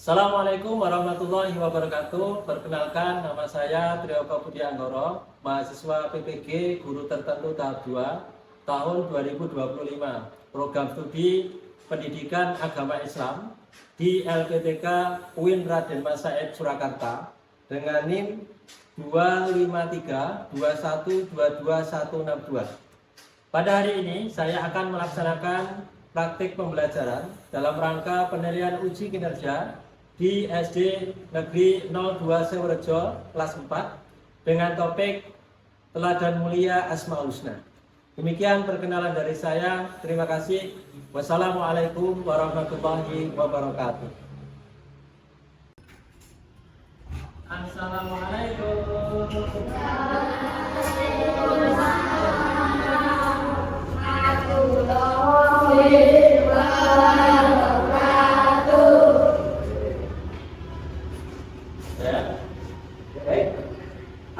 Assalamualaikum warahmatullahi wabarakatuh. Perkenalkan, nama saya Trioko Budi Anggoro, mahasiswa PPG Guru Tertentu tahap 2 tahun 2025, program studi Pendidikan Agama Islam di LPTK UIN Raden Mas Said Surakarta dengan NIM 25321226162. Pada hari ini saya akan melaksanakan praktik pembelajaran dalam rangka penilaian uji kinerja di SD Negeri 02 Seworejo kelas 4 dengan topik Teladan Mulia Asmaul Husna. Demikian perkenalan dari saya. Terima kasih. Wassalamualaikum warahmatullahi wabarakatuh. Assalamualaikum.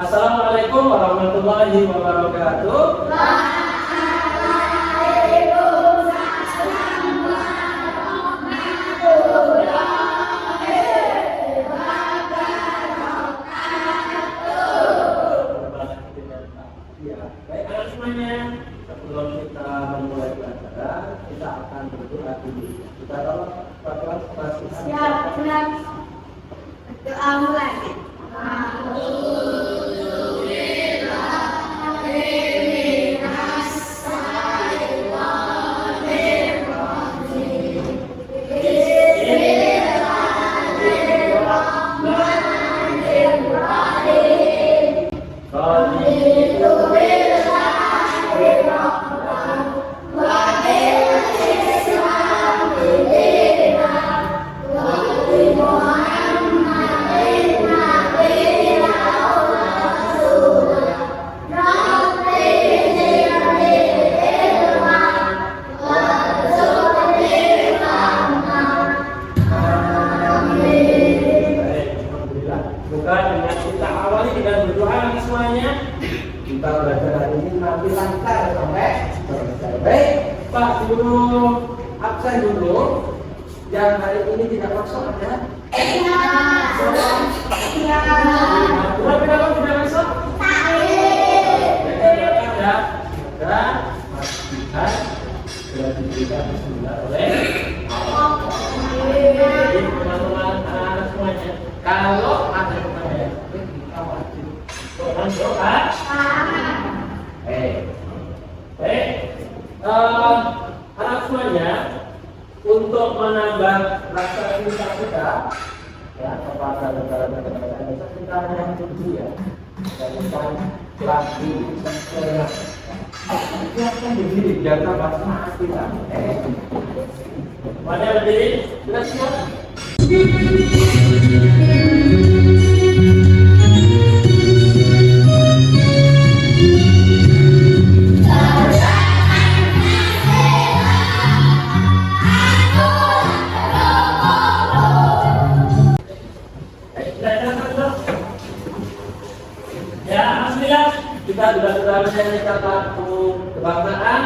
Assalamualaikum warahmatullahi wabarakatuh. Baik anak semuanya, sebelum kita memulai pelajaran, kita akan berdoa dulu. Kita tolong Siap, doa mulai. Kita belajar hari ini nanti lancar sampai selesai. Baik, Pak Guru absen dulu. Yang hari ini tidak masuk ada? Berapa tidak masuk? Ada. Mas Bihan sudah diberikan bismillah oleh jadi teman-teman anak-anak semuanya. Kalau ada pertanyaan, kita wajib doa. Anak semuanya, untuk menambah rasa cinta kita ya kepada negara-negara Indonesia, kita yang tuju ya, bukan lagi siapkan berdiri biar tambah semangat kita. Mana berdiri? Sudah siap? Kita sudah menyanyi kata kebangsaan,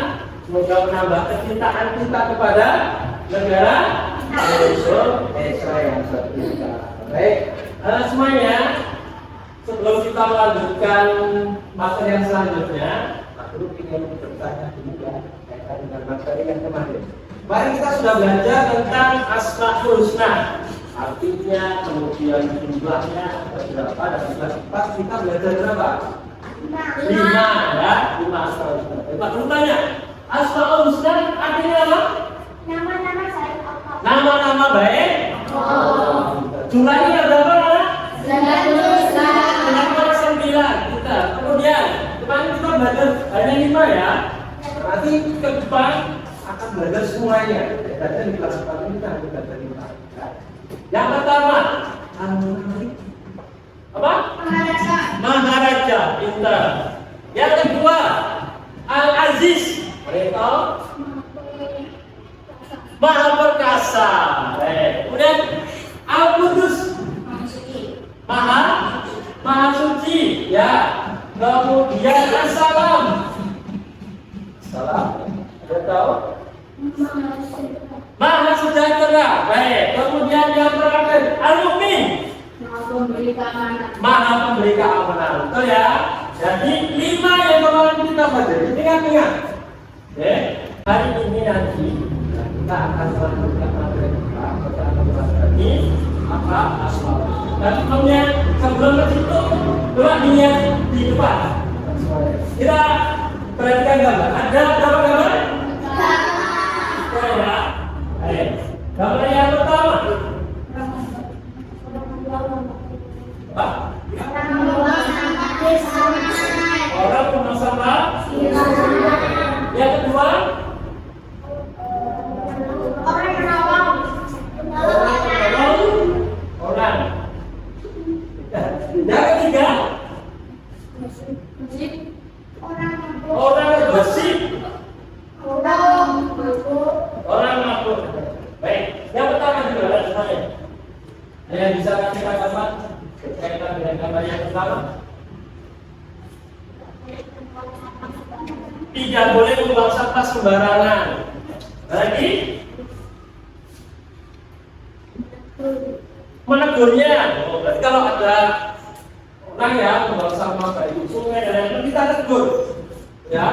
semoga menambah kecintaan kita kepada negara Indonesia yang setia. Baik, semuanya, sebelum kita melanjutkan materi yang selanjutnya, Pak Guru ingin bertanya dulu ya kaitan dengan materi yang kemarin. Kemarin kita sudah belajar tentang Asmaul Husna, artinya, kemudian jumlahnya berapa, dan pas kita belajar berapa? 5 ya, 5 Asmaul Husna. Pak Guru tanya, Asmaul Husna artinya apa? Nama-nama baik Allah. Nama-nama baik. Jumlahnya berapa? 9. Kita kemudian kemarin kita belajar hanya 5 ya. Nanti ke depan akan belajar semuanya. Dan di kelas 4 ini kita belajar 5. Yang pertama, apa? Maharaja. Pintar. Yang kedua, Al-Aziz. Mereka Maha Perkasa. Kemudian Al-Qudus. Maha Suci. Ya. Kemudian As-Salam. Salam. Ada tahu? Maha sejahtera. Baik. Kemudian yang terakhir, Al-Mu'min. Maha pemberi keamanan. Betul ya? Jadi 5 yang kemarin kita pelajari. Ingat-ingat. Hari ini nanti kita akan melanjutkan materi kita akan mempelajari apa asal. Dan sebelum ke situ, coba dilihat di depan. Kita perhatikan gambar. Ada berapa gambar? Ya. Ayo. Gambar yang pertama. Apa? Orang penuh sampah. Yang kedua, orang. Yang ketiga, orang bersih. Orang mabuk. Baik, yang pertama juga ada saya. Yang bisa kasih tanggapan berkaitan dengan gambar yang pertama. Tidak boleh membuang sampah sembarangan. Lagi menegurnya. Berarti kalau ada orang yang membuang sampah baik di sungai dan lain-lain kita tegur. Ya.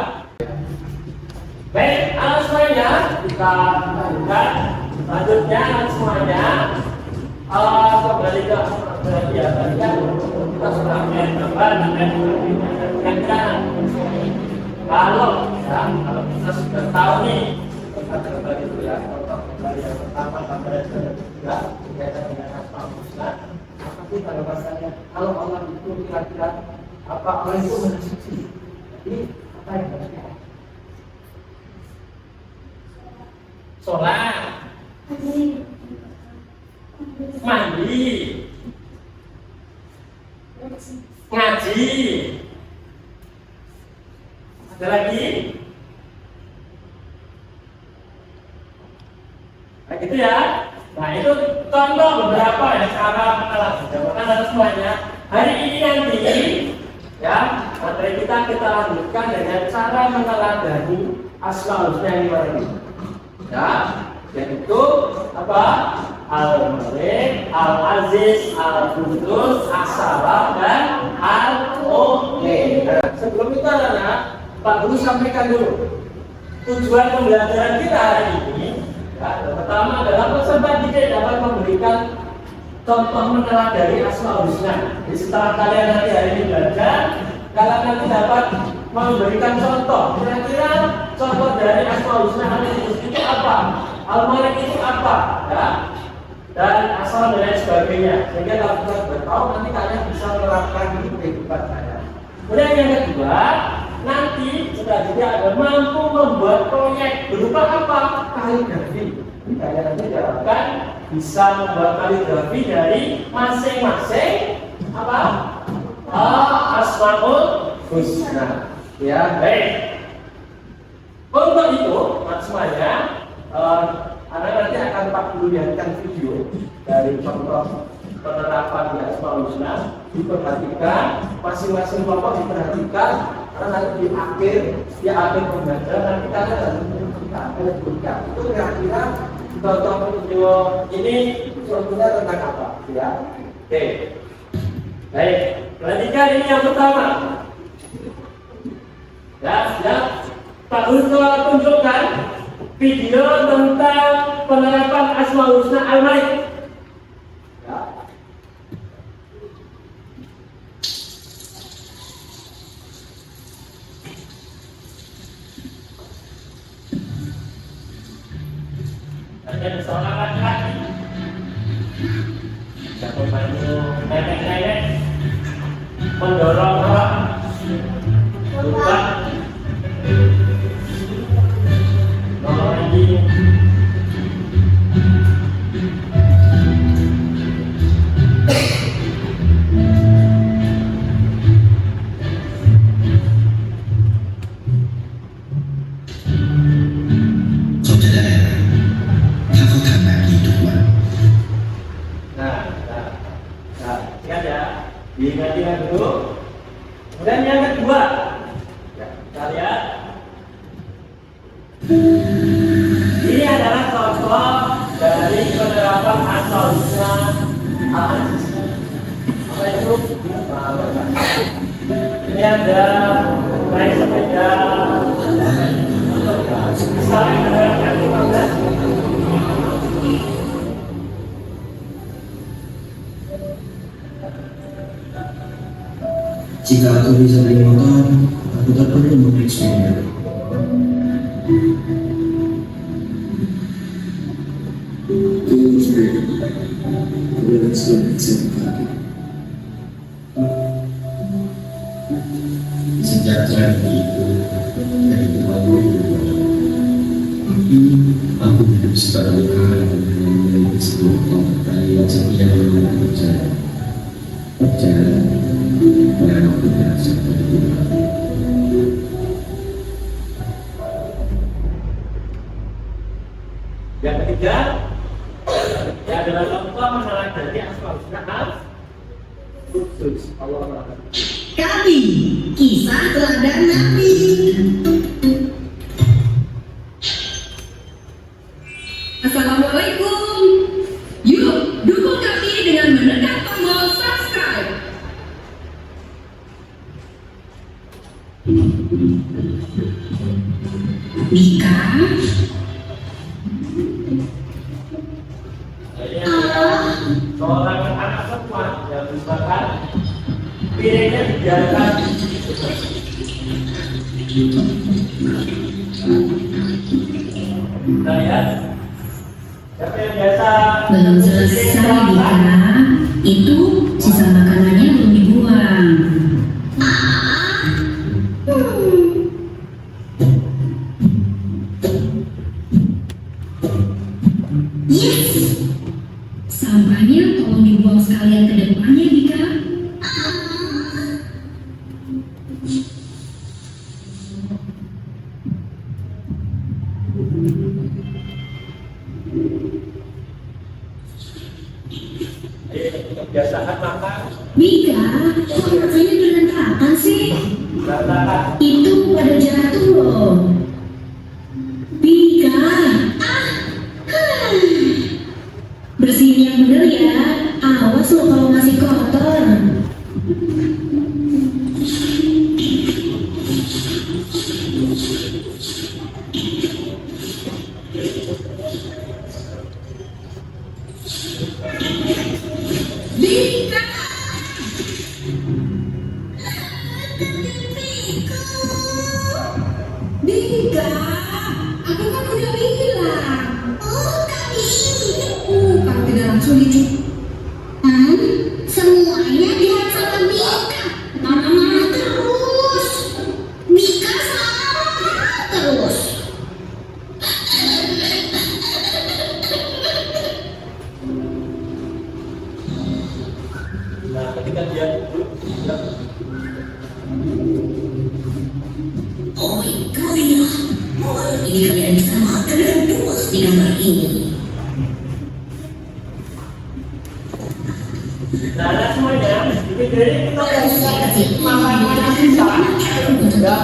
Baik, semuanya kita lanjutkan. Selanjutnya semuanya kembali ke berarti ya tadi kan kita sudah gambar dan kalau kita sudah tahu nih kita kembali dulu ya. Kembali yang pertama gambar yang kedua berkaitan dengan asmaul husna. Apa sih tanggapan saya? Kalau Allah itu kira-kira apa Allah itu mensuci? Jadi apa yang terjadi? Sholat, mandi, ngaji, ada lagi? Nah gitu ya. Nah itu contoh beberapa ya cara menjelaskan ada semuanya. Hari ini nanti ya materi kita lanjutkan dengan cara meneladani asmaul husna yang ini. Ya, yaitu apa? Al-Malik, Al-Aziz, Al-Qudus, As-Salam, dan Al-Mu'min. Sebelum itu anak, Pak Guru sampaikan dulu tujuan pembelajaran kita hari ini. Ya, pertama adalah peserta didik dapat memberikan contoh meneladani asmaul husna. Jadi setelah kalian nanti hari ini belajar, kalian nanti dapat memberikan contoh. Kira-kira contoh dari asmaul husna Al-Qudus itu apa? Al-Malik itu apa? Ya. Dan asal dan lain sebagainya. Sehingga kalau kita sudah tahu nanti kalian bisa menerapkan di kehidupan kalian. Kemudian yang kedua, nanti sudah juga ada mampu membuat proyek berupa apa? Kaligrafi. Kalian nanti diharapkan bisa membuat kaligrafi dari masing-masing apa? Asmaul husna. Ya, baik. Untuk itu, semuanya, Anda nanti akan Pak Guru lihatkan video dari contoh penerapan di asmaul husna. Diperhatikan, masing-masing kelompok diperhatikan. Karena nanti di akhir pembelajaran nanti kalian harus menentukan itu kira-kira contoh video ini sebetulnya tentang apa? Ya, oke. Baik, perhatikan ini yang pertama. Ya, Pak Guru tunjukkan video tentang penerapan asmaul husna Al-Malik. Ya. Ada seorang laki-laki yang membantu nenek-nenek mendorong orang bukan lagi diingat-ingat dulu. Kemudian yang kedua, ya, kita lihat mendapat asal-usulnya apa itu? Ini ada naik sepeda, saling menerapkan 15. Jika aku bisa naik motor, aku tak perlu naik sepeda. Aku selamat siang pagi. Sejak terakhir itu, dari tuaku, aku hidup sebagai orang yang memiliki sebuah kepercayaan setia yang percaya dan aku merasa terhibur. Yang ketiga, ya adalah contoh meneladani asal-usul khusus Allah. Kami, kisah teladan Nabi. Assalamualaikum. Yuk, dukung kami dengan menekan tombol subscribe. Mika, Seorang anak perempuan yang misalkan piringnya dibiarkan kita lihat siapa yang biasa belum selesai Mika. Itu sisa makanannya belum dibuang. Yes. Sampahnya tolong dibuang sekalian ke depannya, Dika. kebiasaan makan Mika, kok rasanya berantakan sih? berantakan. Itu pada jatuh loh. Mika, bersihin yang bener ya. Awas lo kalau masih kotor. Mika, Mika, aku kan udah bilang. Oh, tapi bukan tidak langsung ini. Semuanya lihat sama Mika. Marah-marah terus. Mika salah terus. Nah, ketika dia duduk, dia Oh my god, ini kalian bisa makan terus di kamar ini. nah semuanya jadi kita makan sisa nggak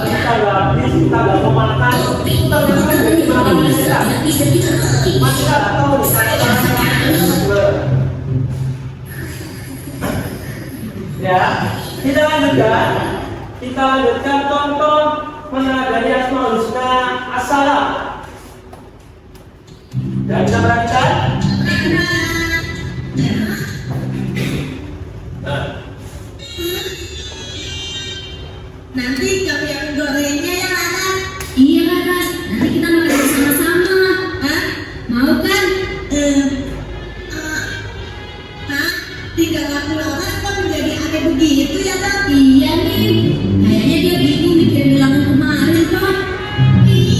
kita habis kita nggak mau makan kita makan dari makanan sisa masih nggak tahu ya kita lanjutkan contoh meneladani asmaul husna as-salah dan kita perhatikan. Nanti kami yang gorengnya ya Lara. Iya Lara, nanti kita makan bersama-sama. Hah? Mau kan? Tinggal aku Lara kok menjadi aneh begitu ya Kak? Iya nih, kayaknya dia bingung mikirin ulangan kemarin Kak. Iya.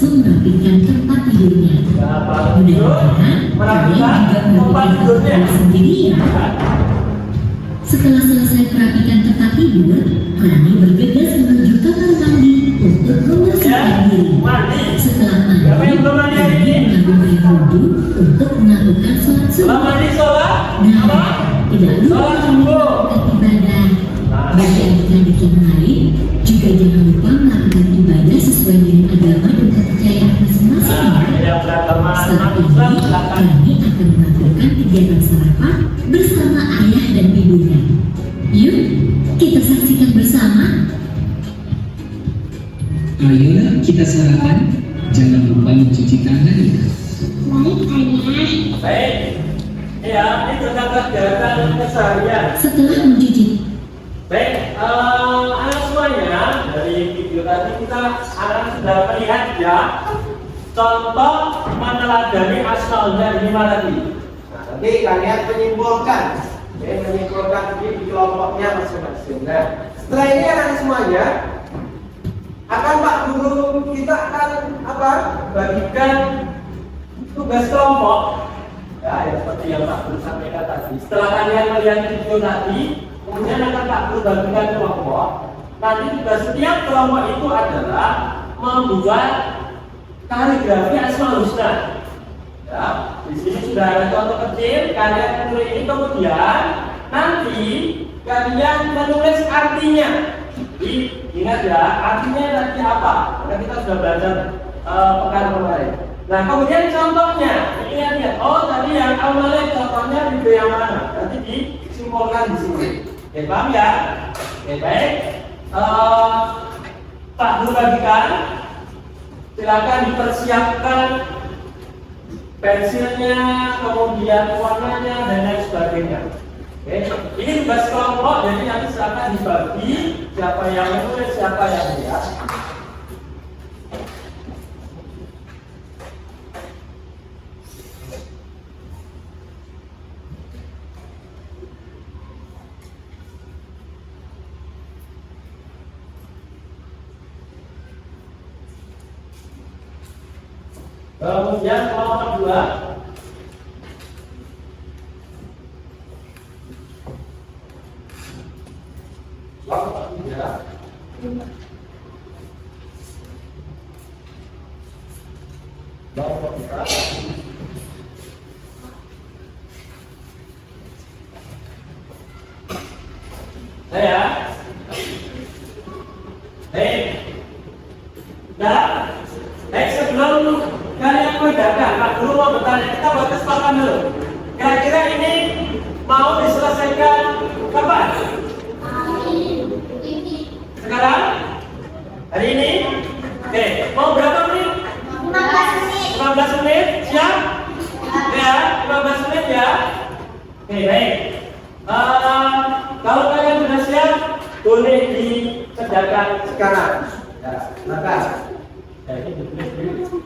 langsung merapikan tempat tidurnya. Mudah-mudahan kalian juga merapikan tempat sendiri ya. Setelah selesai merapikan tempat tidur, Hani bergegas menuju kamar mandi untuk membersihkan diri. Setelah mandi, Hani mengambil air wudhu untuk melakukan sholat subuh. Nah, tidak lupa melakukan ibadah. Bagi adik-adik yang lain, juga jangan lupa melakukan ibadah sesuai dengan agama dan kepercayaan masing-masing ya. Setelah ini, kami akan melakukan kegiatan sarapan bersama ayah dan ibunya. Yuk, kita saksikan bersama. Ayolah kita sarapan. Jangan lupa mencuci tangan ya. Baik, ayah. Baik. Ya, ini terdapat kegiatan keseharian. Setelah mencuci Baik, anak semuanya, dari video tadi kita akan sudah melihat ya contoh meneladani asmaullah ini tadi. Nah, nanti kalian menyimpulkan, menyimpulkan di kelompoknya masing-masing. Nah, setelah ini anak semuanya akan Pak Guru kita akan bagikan tugas kelompok. Ya, seperti yang Pak Guru sampaikan tadi. Setelah kalian melihat video tadi, kemudian akan Pak Guru bagikan kelompok. Nanti juga setiap kelompok itu adalah membuat kaligrafi Asmaul Husna. Ya, di sini sudah ada contoh kecil. Kalian menulis ini, kemudian nanti kalian menulis artinya. Jadi ingat ya, artinya nanti apa? Karena kita sudah belajar pekan kemarin. Nah, kemudian contohnya, lihat. Oh, tadi yang awalnya contohnya di yang mana? Nanti disimpulkan di sini. Oke, paham ya? Oke, baik. Pak Guru bagikan. Silakan dipersiapkan pensilnya, kemudian warnanya dan lain sebagainya. Oke, ini tugas kelompok, jadi nanti silakan dibagi siapa yang menulis, siapa yang lihat. Kemudian kelompok kedua, kelompok ketiga, kelompok keempat, saya, baik sebelum kalian membedakan, Pak Guru mau bertanya, kita buat kesepakatan dulu. Kira-kira ini mau diselesaikan kapan? Sekarang? Hari ini? Oke, mau berapa menit? 15 menit. 15 menit? Siap? Ya, 15 menit ya. Oke, baik. Kalau kalian sudah siap, boleh dikerjakan sekarang. Ya, maka. Ini ditulis dulu.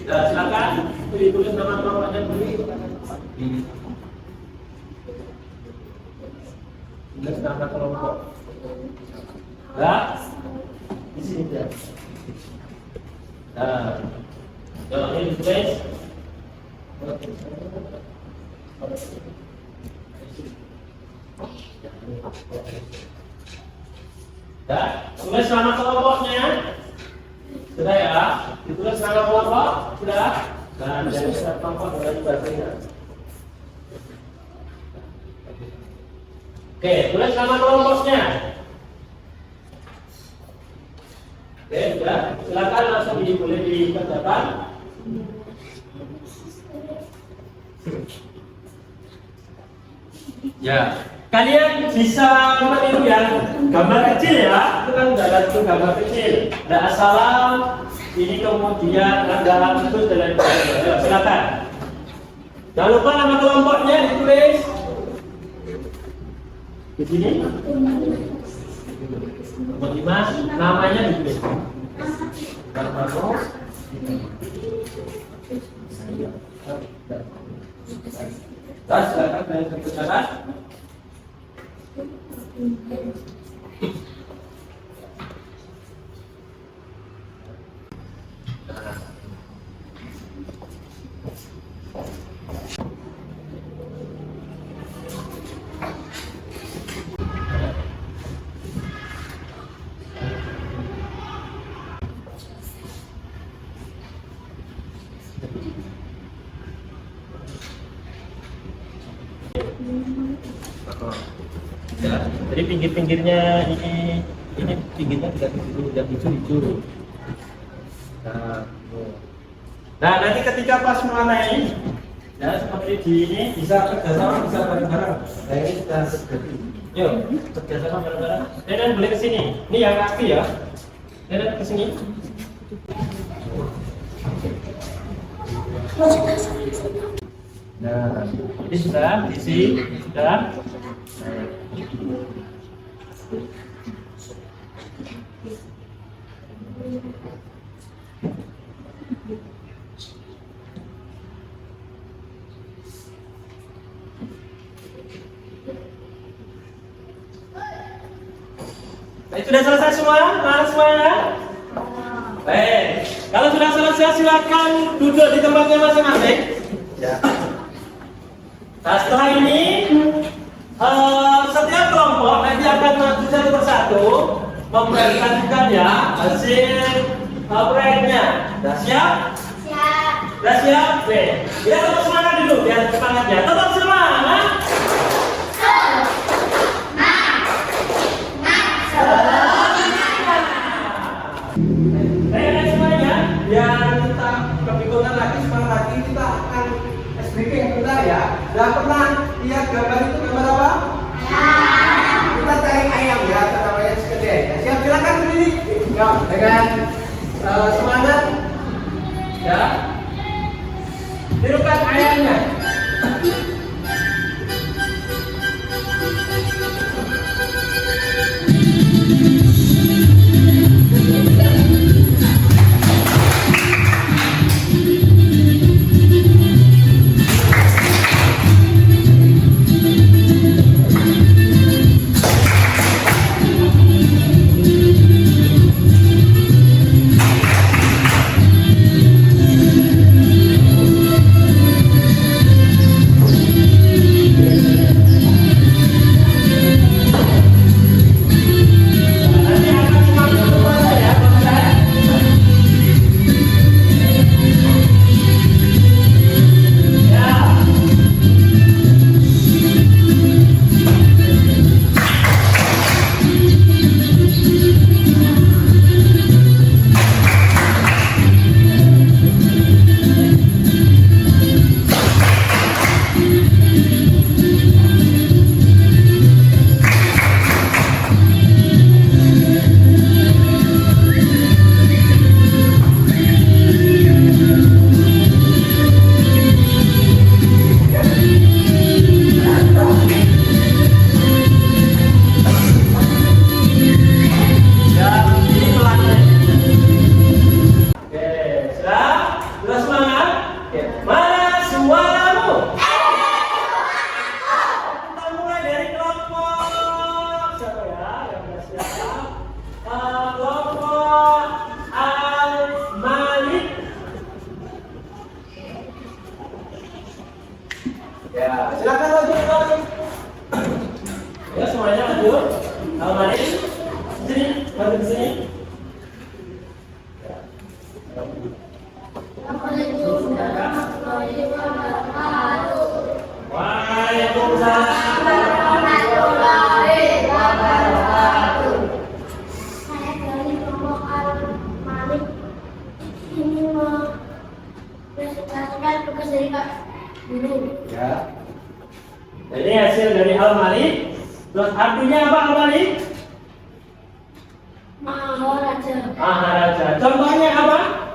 Ya, silakan ditulis nama kelompoknya dulu. Tulis nama kelompok. Ya, di sini ya. Nah, kalau ini ditulis. Ya, tulis nama kelompoknya. Sudah ya, ditulis nama kelompok, sudah. Dan jadi kelompok dengan bahasanya. Oke, tulis nama kelompoknya. Oke, sudah. Silakan langsung boleh dikerjakan. Ya, kalian bisa meniru ya gambar kecil ya, itu kan itu gambar kecil. Ada assalam, ini kemudian ada itu dan lain-lain. Silakan. Jangan lupa nama kelompoknya ditulis di sini. Nomor 5, namanya ditulis. Nama Tas, silakan dari perpustakaan. Ya, jadi pinggir-pinggirnya ini pinggirnya tidak hijau. Nah, nanti ketika pas mewarnai, ya seperti di ini bisa kerjasama, bisa bareng-bareng. Nah, ini sudah seperti. Yuk, kerjasama bareng-bareng. Dan boleh ke sini. Ini yang kaki ya. Dan ke sini. Nah, ini sudah diisi, sudah. Nah, sudah selesai semua? Nah, semuanya? Baik. Kalau sudah selesai, silakan duduk di tempatnya masing-masing. Ya. Nah, setelah ini setiap kelompok nanti akan maju satu persatu mempresentasikan ya hasil proyeknya. Sudah siap? Siap. Sudah siap? Oke. Ya, tetap semangat dulu biar semangatnya. Tetap semangat. Baik semuanya, biar kita kebingungan lagi, semangat lagi kita akan SBK yang benar ya. Sudah pernah lihat gambar itu, gambar apa? Kita cari ayam ya, namanya sekedar. Siap, silakan berdiri. Ya, dengan semangat. Ya. Tirukan ayamnya. Ya, silakan lanjut. Ya, semuanya lanjut. Mari sini, mari ke sini. Waalaikumsalam warahmatullahi wabarakatuh. Saya dari kelompok Al-Malik ini mempresentasikan tugas dari Pak Guru. Ya. Ini hasil dari Al-Malik. Terus artinya apa Al-Malik? Maharaja. Maharaja. Contohnya apa?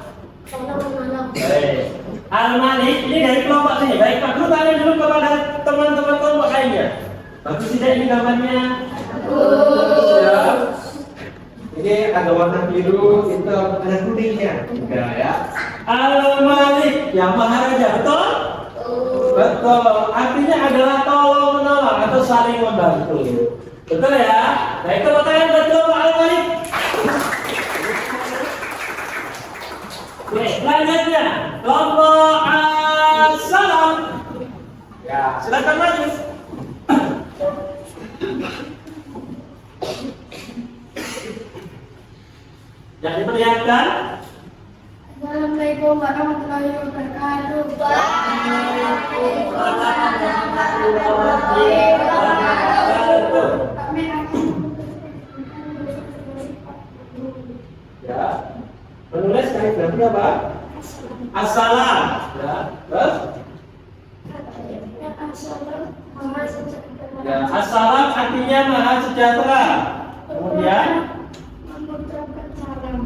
Contoh menanam. Baik. Al-Malik ini dari kelompok sini. Baik, Pak Guru tanya dulu kepada teman-teman kelompok lainnya. Bagus tidak ini gambarnya? Bagus. Ya. Ini Oke, ada warna biru, hitam, ada kuningnya. Enggak ya. Al-Malik, yang Maharaja, betul? Betul. Artinya adalah tolong menolong atau saling membantu. Betul ya? Nah, itu pertanyaan betul Al-Malik. Oke, selanjutnya kelompok As-Salam. Ya, silakan maju. Yang diperlihatkan. Assalamualaikum warahmatullahi wabarakatuh. Waalaikumsalam warahmatullahi wabarakatuh. Ya, menulis kaligrafi apa? Assalam. Ya, terus? Ya, assalam artinya maha sejahtera. Kemudian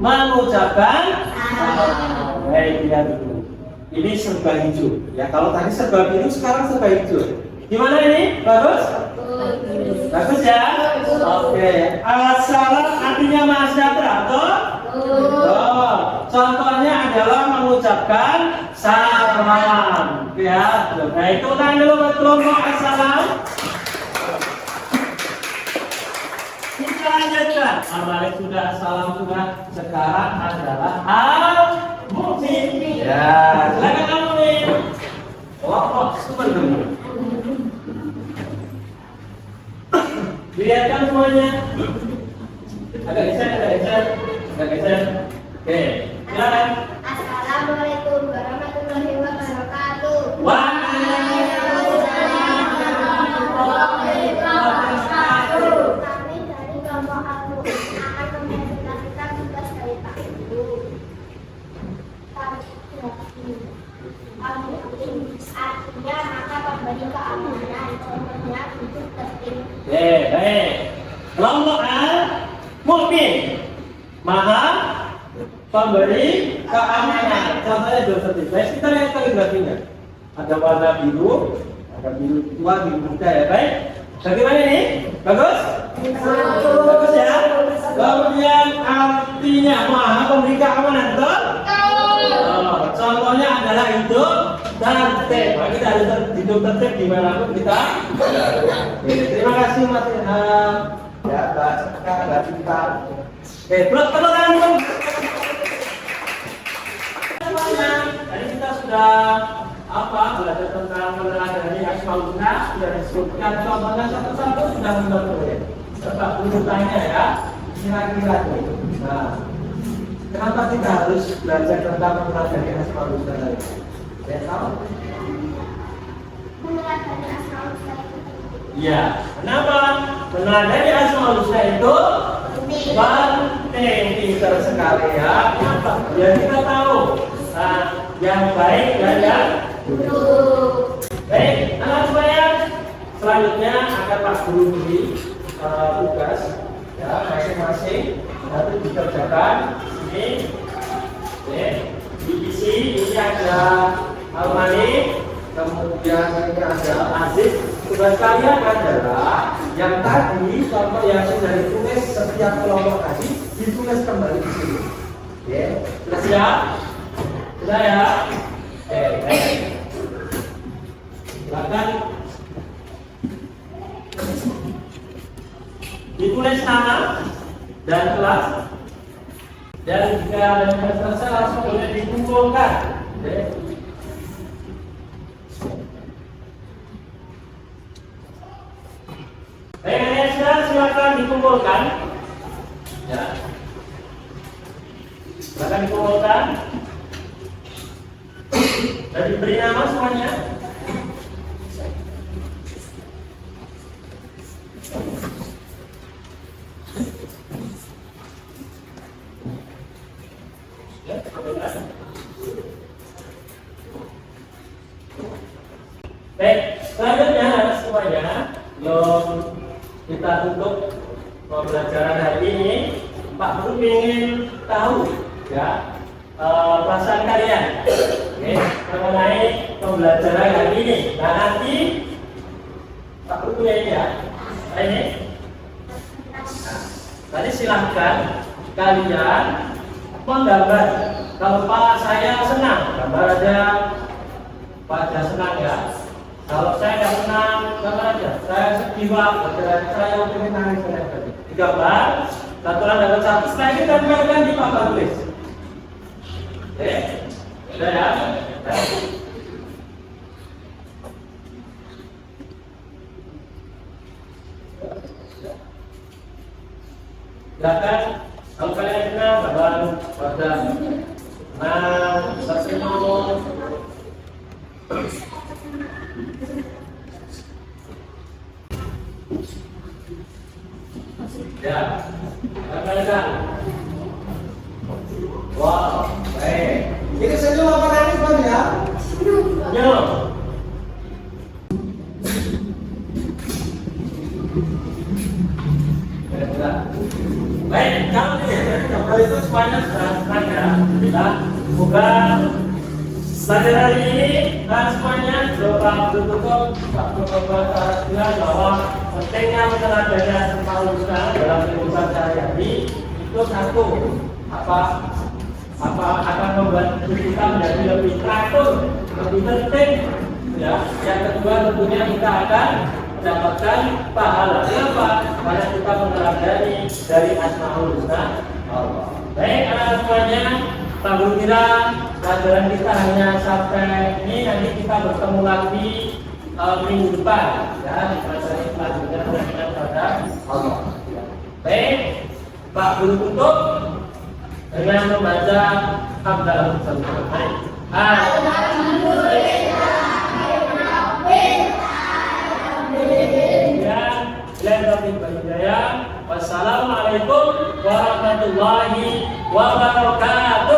mengucapkan salam. Baik, lihat dulu. Ini serba hijau. Ya, kalau tadi serba biru, sekarang serba hijau. Gimana ini? Bagus? Bagus ya? Oke. Assalam artinya maha sejahtera, betul? Oh, contohnya adalah mengucapkan salam. Ya, nah itu tangan dulu buat kelompok assalam. Kita lanjutkan. Al-Malik sudah, salam sudah. Sekarang adalah Al-Mu'min. Ya, silakan Al-Mu'min. Kelompok sebenarnya. Dilihatkan semuanya. Agak geser. Oke, silakan. Assalamualaikum warahmatullahi wabarakatuh. Waalaikumsalam warahmatullahi wabarakatuh. Kami dari kelompok Al-Mu'min akan mempresentasikan tugas dari Pak Guru. Al-Mu'min artinya maka pemberi keamanan, contohnya hidup tertib. Baik. Kelompok Al-Mu'min maha pemberi keamanan. Contohnya hidup tertib. Baik, kita lihat kaligrafinya. Ada warna biru, ada biru tua, biru muda ya. Baik. Bagaimana ini? Bagus? Bagus ya. Kemudian artinya maha pemberi keamanan, betul? Oh, contohnya adalah hidup tertib. Nah, kita harus hidup tertib dimanapun kita. Oke, terima kasih Mas Ilham. Ya, baca kita. Oke, tepuk tangan. Semuanya, tadi kita sudah belajar tentang meneladani Asmaul Husna, sudah disebutkan contohnya satu-satu sudah membantu ya. Tetap urutannya ya. Kira-kira. Nah, kenapa kita harus belajar tentang meneladani Asmaul Husna tadi? Ya tahu? Meneladani Asmaul Husna. Iya. Kenapa? Meneladani Asmaul Husna itu penting, pintar sekali ya. Kenapa? Ya kita tahu yang baik dan yang buruk. Baik, anak saya selanjutnya akan Pak Guru beri tugas ya masing-masing nanti dikerjakan ini. Diisi ini ada Al-Malik, kemudian ini ada Aziz. Tugas kalian adalah yang tadi contoh yang sudah ditulis setiap kelompok tadi ditulis kembali di sini. Oke, sudah siap? Sudah ya? Oke, silakan ditulis nama dan kelas, dan jika sudah selesai langsung boleh dikumpulkan. Oke. Silakan dikumpulkan. Ya. Silakan dikumpulkan. Dan diberi nama semuanya. Baik, selanjutnya semuanya kita tutup pembelajaran hari ini. Pak Guru ingin tahu ya perasaan kalian mengenai pembelajaran hari ini. Nah nanti Pak Guru punya ini ya. Ini. Nah, tadi silahkan kalian menggambar. Kalau Pak saya senang, gambar aja. Pak aja senang ya. Kalau saya nggak senang, gambar aja. Saya sedih Pak, saya pengen nangis. Digambar, aturan dapat satu. Setelah ini tempelkan di papan tulis. Oke, udah ya. Silakan, kalau kalian kenal, baru pada tersenyum. Ya, kalian. Wow, baik. Ini senyum apa nangis Bang ya? Senyum. Baik, kalau itu semuanya sudah senang ya. Kita semoga pelajaran hari ini dan semuanya berupa tutup bilang bahwa pentingnya meneladani asma husna dalam kehidupan sehari-hari itu satu akan membuat kita menjadi lebih teratur, lebih penting ya. Yang kedua tentunya kita akan mendapatkan pahala. Kenapa? Karena kita meneladani dari asmaul husna Allah. Baik anak-anak semuanya, Pak Guru kira pelajaran kita hanya sampai ini. Nanti kita bertemu lagi minggu depan ya di pelajaran selanjutnya pada Allah. Baik, Pak Guru tutup dengan membaca hamdalah sampai. Wassalamualaikum warahmatullahi wabarakatuh.